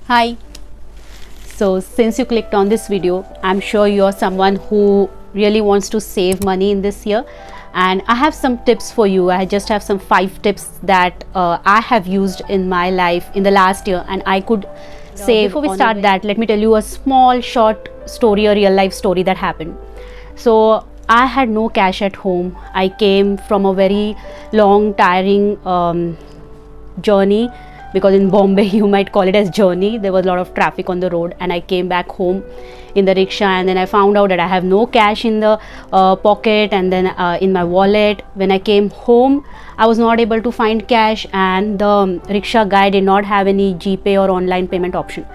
Hi. So since you clicked on this video, I'm sure you're someone who really wants to save money in this year, and I have some tips for you. I just have some 5 tips that I have used in my life in the last year, and I could save. Before we start that, let me tell you a small short story, a real life story that happened. So I had no cash at home. I came from a very long tiring journey, because in Bombay you might call it as journey. There was a lot of traffic on the road, and I came back home in the rickshaw, and then I found out that I have no cash in the pocket, and then in my wallet. When I came home, I was not able to find cash, and the rickshaw guy did not have any GPay or online payment option.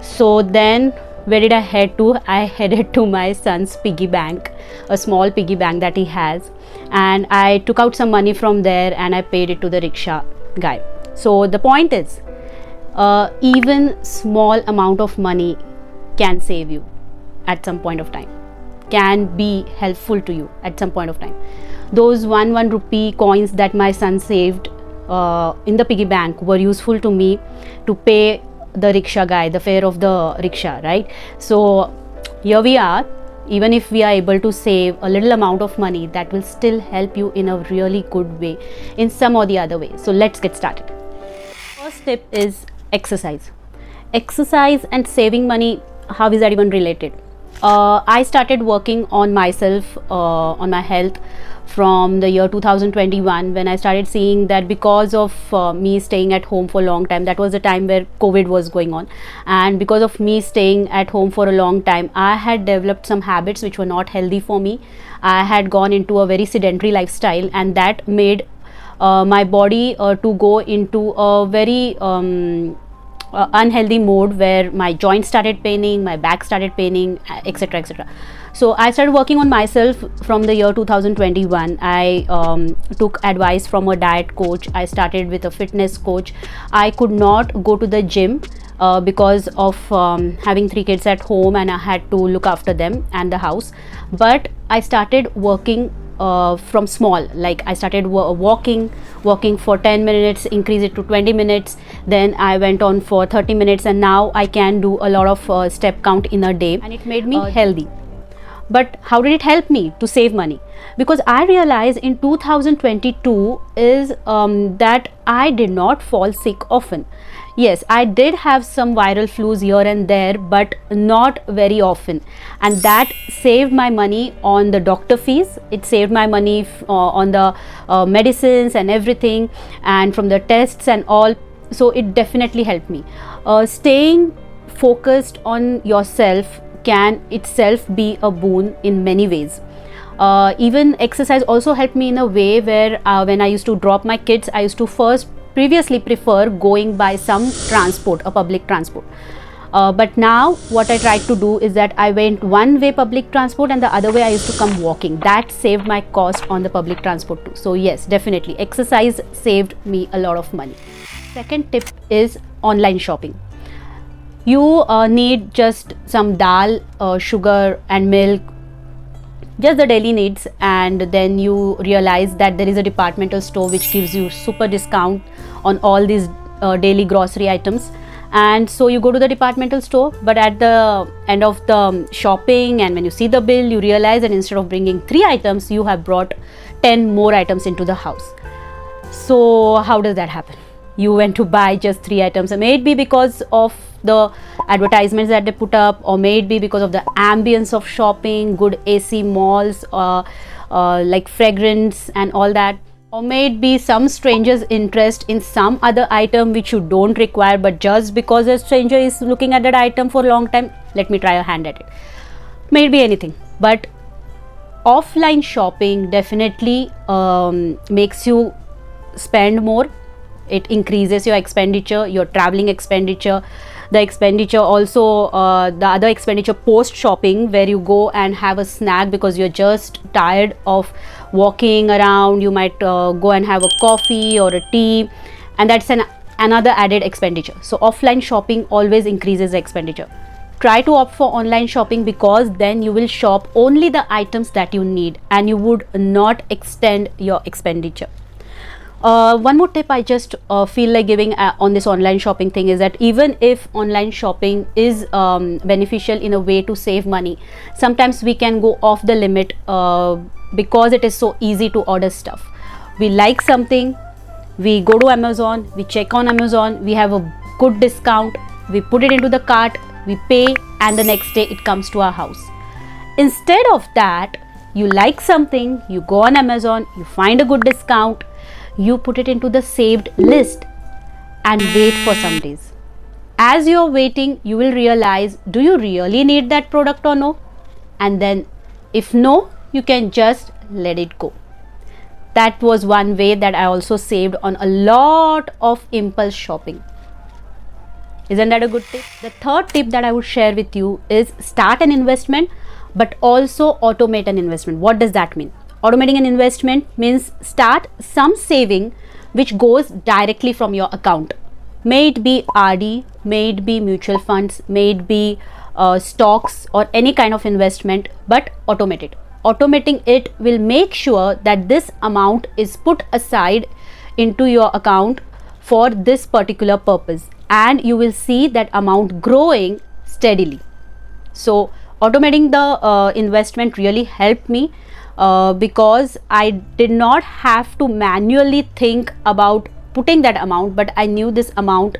So then where did I head to? I headed to my son's piggy bank, a small piggy bank that he has, and I took out some money from there and I paid it to the rickshaw guy. So the point is, even small amount of money can save you at some point of time, can be helpful to you at some point of time. Those one rupee coins that my son saved in the piggy bank were useful to me to pay the rickshaw guy the fare of the rickshaw, right? So here we are. Even if we are able to save a little amount of money, that will still help you in a really good way in some or the other way. So let's get started. First tip is exercise. Exercise and saving money, how is that even related? I started working on myself, on my health, from the year 2021, when I started seeing that because of me staying at home for a long time. That was the time where COVID was going on, and because of me staying at home for a long time, I had developed some habits which were not healthy for me. I had gone into a very sedentary lifestyle, and that made my body to go into a very unhealthy mode, where my joints started paining, my back started paining, etc, etc. So I started working on myself from the year 2021. I took advice from a diet coach. I started with a fitness coach. I could not go to the gym because of having 3 kids at home, and I had to look after them and the house. But I started working from small. Like I started walking for 10 minutes, increase it to 20 minutes, then I went on for 30 minutes, and now I can do a lot of step count in a day, and it made me healthy. But how did it help me to save money? Because I realized in 2022 is that I did not fall sick often. Yes, I did have some viral flus here and there, but not very often, and that saved my money on the doctor fees. It saved my money on the medicines and everything, and from the tests and all. So it definitely helped me. Staying focused on yourself can itself be a boon in many ways. Even exercise also helped me in a way where when I used to drop my kids, I used to previously prefer going by some transport, a public transport. But now what I tried to do is that I went one way public transport, and the other way I used to come walking. That saved my cost on the public transport too. So yes, definitely exercise saved me a lot of money. Second tip is online shopping. You need just some dal, sugar and milk, just the daily needs, and then you realize that there is a departmental store which gives you super discount on all these daily grocery items, and so you go to the departmental store. But at the end of the shopping, and when you see the bill, you realize that instead of bringing 3 items, you have brought 10 more items into the house. So how does that happen? You went to buy just 3 items, and may it be because of the advertisements that they put up, or may it be because of the ambience of shopping, good AC malls, like fragrance and all that, or may it be some stranger's interest in some other item which you don't require, but just because a stranger is looking at that item for a long time, let me try a hand at it. May it be anything. But offline shopping definitely makes you spend more. It increases your expenditure, your traveling expenditure, the expenditure also, the other expenditure post shopping, where you go and have a snack because you're just tired of walking around. You might go and have a coffee or a tea, and that's another added expenditure. So offline shopping always increases the expenditure. Try to opt for online shopping, because then you will shop only the items that you need, and you would not extend your expenditure. One more tip I just feel like giving on this online shopping thing is that even if online shopping is beneficial in a way to save money, sometimes we can go off the limit because it is so easy to order stuff. We like something, we go to Amazon, we check on Amazon, we have a good discount, we put it into the cart, we pay, and the next day it comes to our house. Instead of that, you like something, you go on Amazon, you find a good discount, you put it into the saved list and wait for some days. As you're waiting, you will realize, do you really need that product or no? And then if no, you can just let it go. That was one way that I also saved on a lot of impulse shopping. Isn't that a good tip? The third tip that I would share with you is start an investment, but also automate an investment. What does that mean? Automating an investment means start some saving which goes directly from your account. May it be RD, may it be mutual funds, may it be stocks or any kind of investment, but automate it. Automating it will make sure that this amount is put aside into your account for this particular purpose, and you will see that amount growing steadily. So automating the investment really helped me because I did not have to manually think about putting that amount, but I knew this amount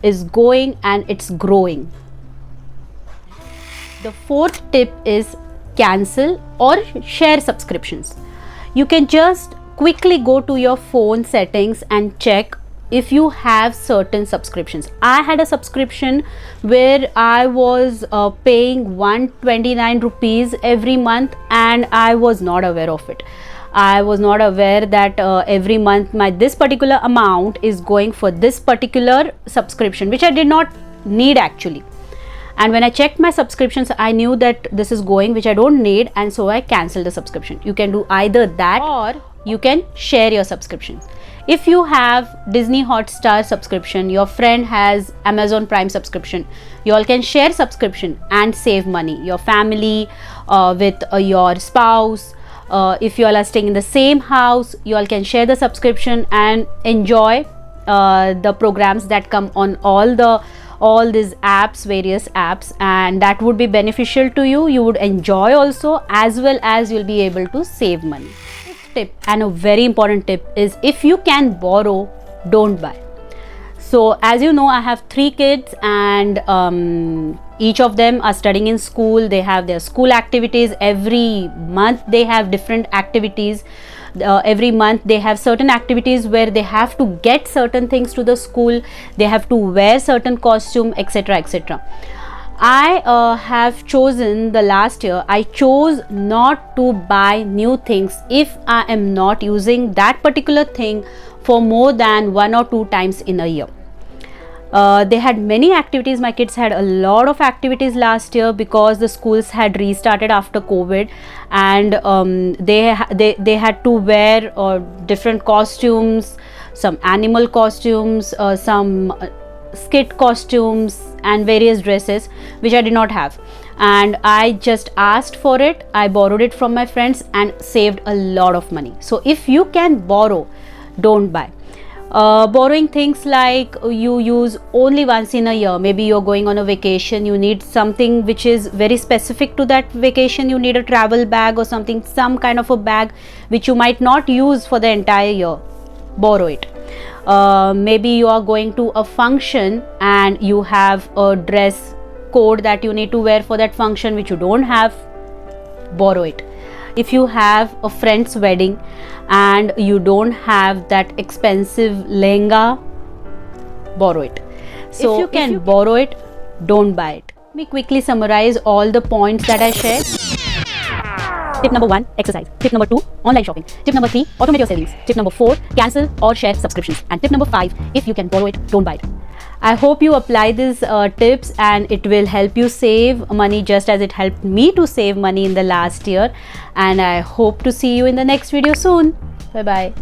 is going and it's growing. The fourth tip is cancel or share subscriptions. You can just quickly go to your phone settings and check if you have certain subscriptions. I had a subscription where I was paying 129 rupees every month, and I was not aware of it. I was not aware that every month this particular amount is going for this particular subscription, which I did not need actually. And when I checked my subscriptions, I knew that this is going which I don't need, and so I canceled the subscription. You can do either that or you can share your subscription. If you have Disney Hotstar subscription, your friend has Amazon Prime subscription, you all can share subscription and save money. Your family, with your spouse, if you all are staying in the same house, you all can share the subscription and enjoy the programs that come on all these apps, various apps, and that would be beneficial to you. You would enjoy also, as well as you'll be able to save money. Tip, and a very important tip, is if you can borrow, don't buy. So as you know, I have 3 kids, and each of them are studying in school. They have their school activities. Every month they have different activities. Every month they have certain activities where they have to get certain things to the school, they have to wear certain costume, etc, etc. I have chosen the last year, I chose not to buy new things if I am not using that particular thing for more than 1 or 2 times in a year. They had many activities. My kids had a lot of activities last year because the schools had restarted after COVID, and they had to wear different costumes, some animal costumes, some skit costumes, and various dresses which I did not have, and I just asked for it. I borrowed it from my friends and saved a lot of money. So if you can borrow, don't buy. Borrowing things like you use only once in a year, maybe you're going on a vacation, you need something which is very specific to that vacation, you need a travel bag or something, some kind of a bag which you might not use for the entire year, borrow it. Maybe you are going to a function and you have a dress code that you need to wear for that function which you don't have, borrow it. If you have a friend's wedding and you don't have that expensive lehenga, borrow it. So if you can borrow it, don't buy it. Let me quickly summarize all the points that I shared. Tip number 1, exercise. Tip number 2, online shopping. Tip number 3, automate your savings. Tip number 4, cancel or share subscriptions. And tip number 5, if you can borrow it, don't buy it. I hope you apply these tips and it will help you save money just as it helped me to save money in the last year. And I hope to see you in the next video soon. Bye bye.